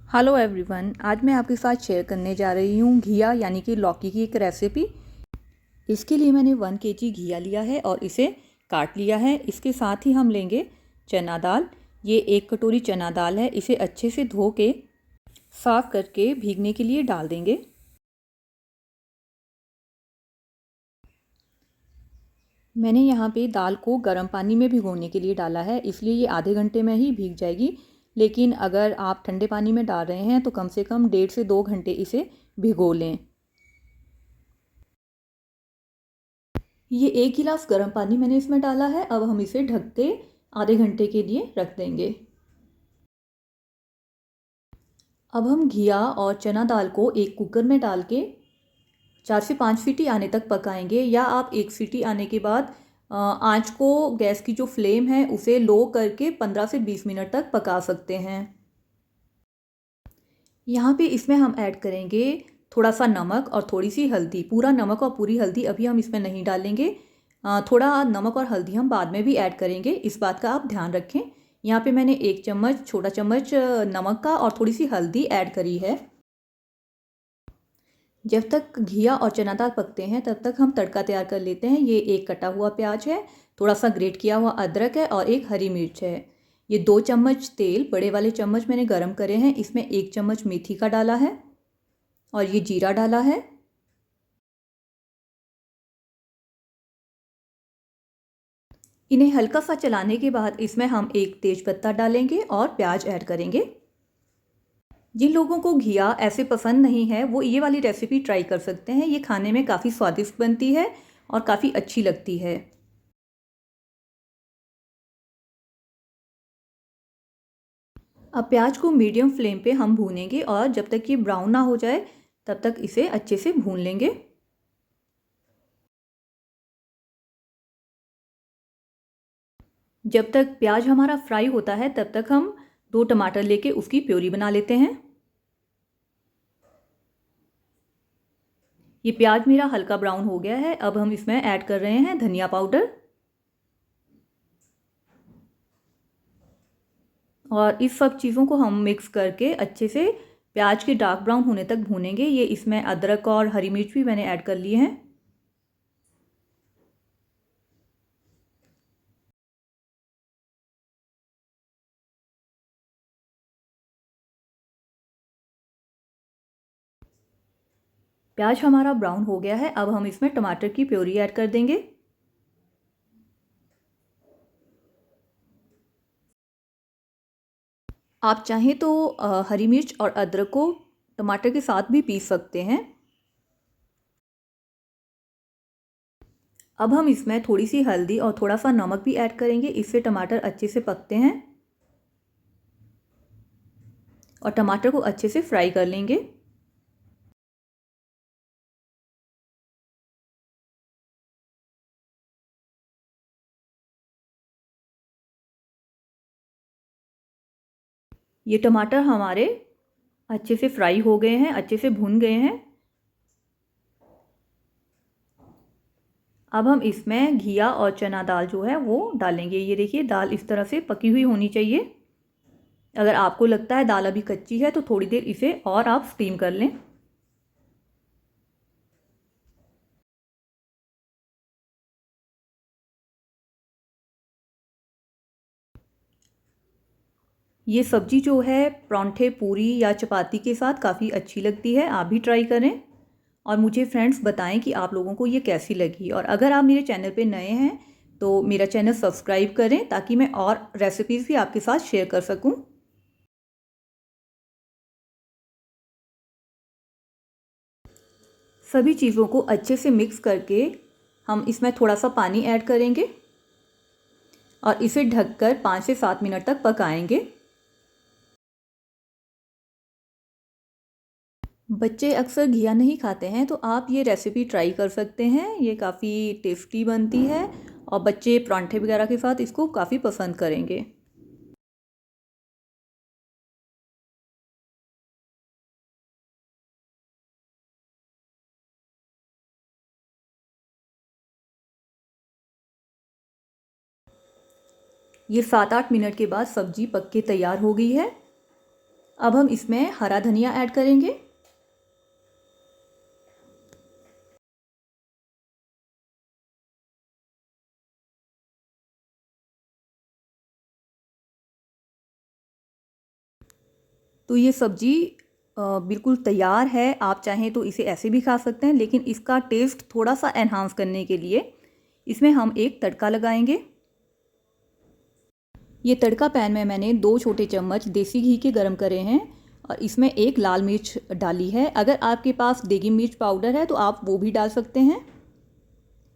Hello everyone, आज मैं आपके साथ शेयर करने जा रही हूँ घिया यानी कि लौकी की एक रेसिपी। इसके लिए मैंने 1 kg घिया लिया है और इसे काट लिया है। इसके साथ ही हम लेंगे चना दाल। ये 1 कटोरी चना दाल है। इसे अच्छे से धो के साफ़ करके भीगने के लिए डाल देंगे। मैंने यहाँ पे दाल को गर्म पानी में भिगोने के लिए डाला है, इसलिए ये आधे घंटे में ही भीग जाएगी। लेकिन अगर आप ठंडे पानी में डाल रहे हैं तो कम से कम 1.5 से 2 घंटे इसे भिगो लें। ये 1 गिलास गर्म पानी मैंने इसमें डाला है। अब हम इसे ढक के आधे घंटे के लिए रख देंगे। अब हम घिया और चना दाल को एक कुकर में डाल के 4 से 5 सीटी आने तक पकाएंगे, या आप 1 सीटी आने के बाद आँच को, गैस की जो फ्लेम है उसे लो करके 15 से 20 मिनट तक पका सकते हैं। यहाँ पे इसमें हम ऐड करेंगे थोड़ा सा नमक और थोड़ी सी हल्दी। पूरा नमक और पूरी हल्दी अभी हम इसमें नहीं डालेंगे। थोड़ा नमक और हल्दी हम बाद में भी ऐड करेंगे, इस बात का आप ध्यान रखें। यहाँ पे मैंने 1 चम्मच, छोटा चम्मच नमक का और थोड़ी सी हल्दी ऐड करी है। जब तक घिया और चना दाल पकते हैं तब तक हम तड़का तैयार कर लेते हैं। ये एक कटा हुआ प्याज है, थोड़ा सा ग्रेट किया हुआ अदरक है और एक हरी मिर्च है। ये 2 चम्मच तेल, बड़े वाले चम्मच मैंने गरम करे हैं। इसमें 1 चम्मच मेथी का डाला है और ये जीरा डाला है। इन्हें हल्का सा चलाने के बाद इसमें हम एक तेज पत्ता डालेंगे और प्याज ऐड करेंगे। जिन लोगों को घिया ऐसे पसंद नहीं है वो ये वाली रेसिपी ट्राई कर सकते हैं। ये खाने में काफ़ी स्वादिष्ट बनती है और काफ़ी अच्छी लगती है। अब प्याज को मीडियम फ्लेम पे हम भूनेंगे और जब तक ये ब्राउन ना हो जाए तब तक इसे अच्छे से भून लेंगे। जब तक प्याज हमारा फ्राई होता है तब तक हम 2 टमाटर लेके उसकी प्योरी बना लेते हैं। ये प्याज मेरा हल्का ब्राउन हो गया है। अब हम इसमें ऐड कर रहे हैं धनिया पाउडर और इस सब चीज़ों को हम मिक्स करके अच्छे से प्याज के डार्क ब्राउन होने तक भूनेंगे। ये इसमें अदरक और हरी मिर्च भी मैंने ऐड कर लिए हैं। प्याज हमारा ब्राउन हो गया है। अब हम इसमें टमाटर की प्योरी ऐड कर देंगे। आप चाहें तो हरी मिर्च और अदरक को टमाटर के साथ भी पीस सकते हैं। अब हम इसमें थोड़ी सी हल्दी और थोड़ा सा नमक भी ऐड करेंगे, इससे टमाटर अच्छे से पकते हैं और टमाटर को अच्छे से फ्राई कर लेंगे। ये टमाटर हमारे अच्छे से फ्राई हो गए हैं, अच्छे से भुन गए हैं। अब हम इसमें घिया और चना दाल जो है वो डालेंगे। ये देखिए, दाल इस तरह से पकी हुई होनी चाहिए। अगर आपको लगता है दाल अभी कच्ची है तो थोड़ी देर इसे और आप स्टीम कर लें। ये सब्जी जो है परांठे, पूरी या चपाती के साथ काफ़ी अच्छी लगती है। आप भी ट्राई करें और मुझे फ्रेंड्स बताएं कि आप लोगों को ये कैसी लगी। और अगर आप मेरे चैनल पे नए हैं तो मेरा चैनल सब्सक्राइब करें ताकि मैं और रेसिपीज़ भी आपके साथ शेयर कर सकूं। सभी चीज़ों को अच्छे से मिक्स करके हम इसमें थोड़ा सा पानी ऐड करेंगे और इसे ढककर 5 से 7 मिनट तक पकाएंगे। बच्चे अक्सर घिया नहीं खाते हैं तो आप ये रेसिपी ट्राई कर सकते हैं। ये काफ़ी टेस्टी बनती है और बच्चे परांठे वगैरह के साथ इसको काफ़ी पसंद करेंगे। ये 7-8 मिनट के बाद सब्जी पक के तैयार हो गई है। अब हम इसमें हरा धनिया ऐड करेंगे। तो ये सब्जी बिल्कुल तैयार है। आप चाहें तो इसे ऐसे भी खा सकते हैं, लेकिन इसका टेस्ट थोड़ा सा एनहांस करने के लिए इसमें हम एक तड़का लगाएंगे। ये तड़का पैन में मैंने 2 छोटे चम्मच देसी घी के गरम करे हैं और इसमें एक लाल मिर्च डाली है। अगर आपके पास देगी मिर्च पाउडर है तो आप वो भी डाल सकते हैं।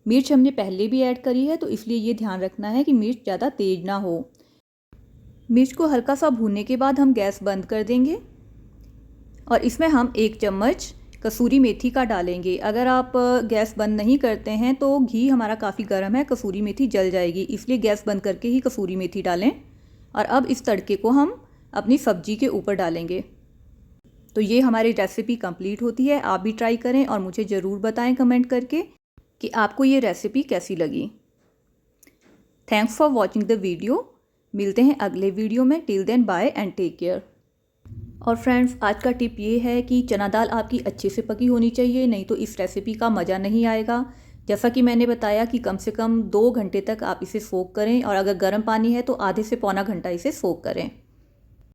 मिर्च हमने पहले भी ऐड करी है, तो इसलिए ये ध्यान रखना है कि मिर्च ज़्यादा तेज ना हो। मिर्च को हल्का सा भूनने के बाद हम गैस बंद कर देंगे और इसमें हम 1 चम्मच कसूरी मेथी का डालेंगे। अगर आप गैस बंद नहीं करते हैं तो घी हमारा काफ़ी गर्म है, कसूरी मेथी जल जाएगी, इसलिए गैस बंद करके ही कसूरी मेथी डालें। और अब इस तड़के को हम अपनी सब्जी के ऊपर डालेंगे। तो ये हमारी रेसिपी कंप्लीट होती है। आप भी ट्राई करें और मुझे ज़रूर बताएं कमेंट करके कि आपको ये रेसिपी कैसी लगी। Thanks for watching the video. मिलते हैं अगले वीडियो में। Till then bye and take care. और फ्रेंड्स, आज का टिप ये है कि चना दाल आपकी अच्छे से पकी होनी चाहिए, नहीं तो इस रेसिपी का मज़ा नहीं आएगा। जैसा कि मैंने बताया कि कम से कम 2 घंटे तक आप इसे सोक करें और अगर गर्म पानी है तो आधे से पौना घंटा इसे सोक करें।